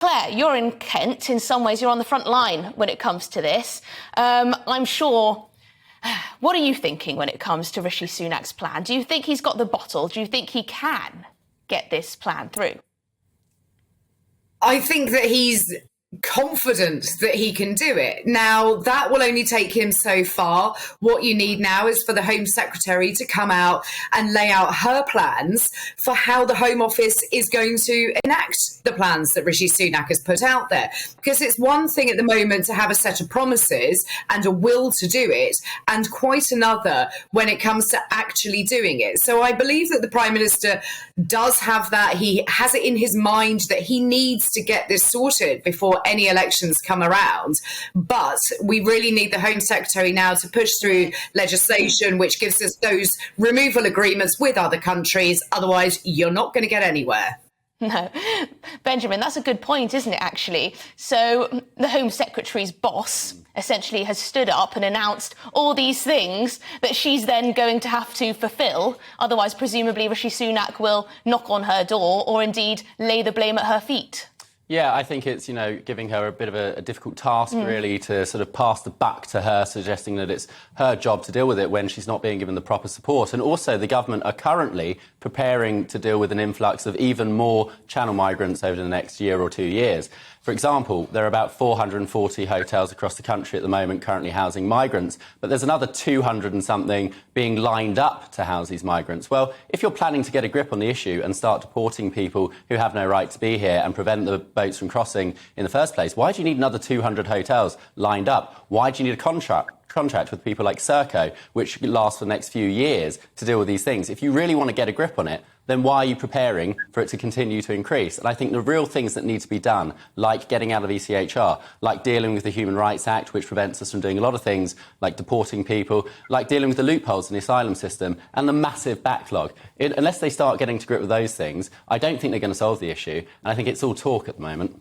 Claire, you're in Kent. In some ways, you're on the front line when it comes to this. I'm sure... What are you thinking when it comes to Rishi Sunak's plan? Do you think he's got the bottle? Do you think he can get this plan through? I think that he's confident that he can do it. Now, that will only take him so far. What you need now is for the Home Secretary to come out and lay out her plans for how the Home Office is going to enact the plans that Rishi Sunak has put out there. Because it's one thing at the moment to have a set of promises and a will to do it, and quite another when it comes to actually doing it. So I believe that the Prime Minister does have that. He has it in his mind that he needs to get this sorted before any elections come around. But we really need the Home Secretary now to push through legislation which gives us those removal agreements with other countries. Otherwise, you're not going to get anywhere. No. Benjamin, that's a good point, isn't it, actually? So the Home Secretary's boss essentially has stood up and announced all these things that she's then going to have to fulfil. Otherwise, presumably, Rishi Sunak will knock on her door or indeed lay the blame at her feet. Yeah, I think it's, giving her a bit of a difficult task, really, to sort of pass the buck to her, suggesting that it's her job to deal with it when she's not being given the proper support. And also, the government are currently preparing to deal with an influx of even more channel migrants over the next year or 2 years. For example, there are about 440 hotels across the country at the moment currently housing migrants, but there's another 200 and something being lined up to house these migrants. Well, if you're planning to get a grip on the issue and start deporting people who have no right to be here and prevent the boats from crossing in the first place, why do you need another 200 hotels lined up? Why do you need a contract with people like Serco, which lasts for the next few years to deal with these things? If you really want to get a grip on it, then why are you preparing for it to continue to increase? And I think the real things that need to be done, like getting out of ECHR, like dealing with the Human Rights Act, which prevents us from doing a lot of things, like deporting people, like dealing with the loopholes in the asylum system and the massive backlog. Unless they start getting to grip with those things, I don't think they're going to solve the issue. And I think it's all talk at the moment.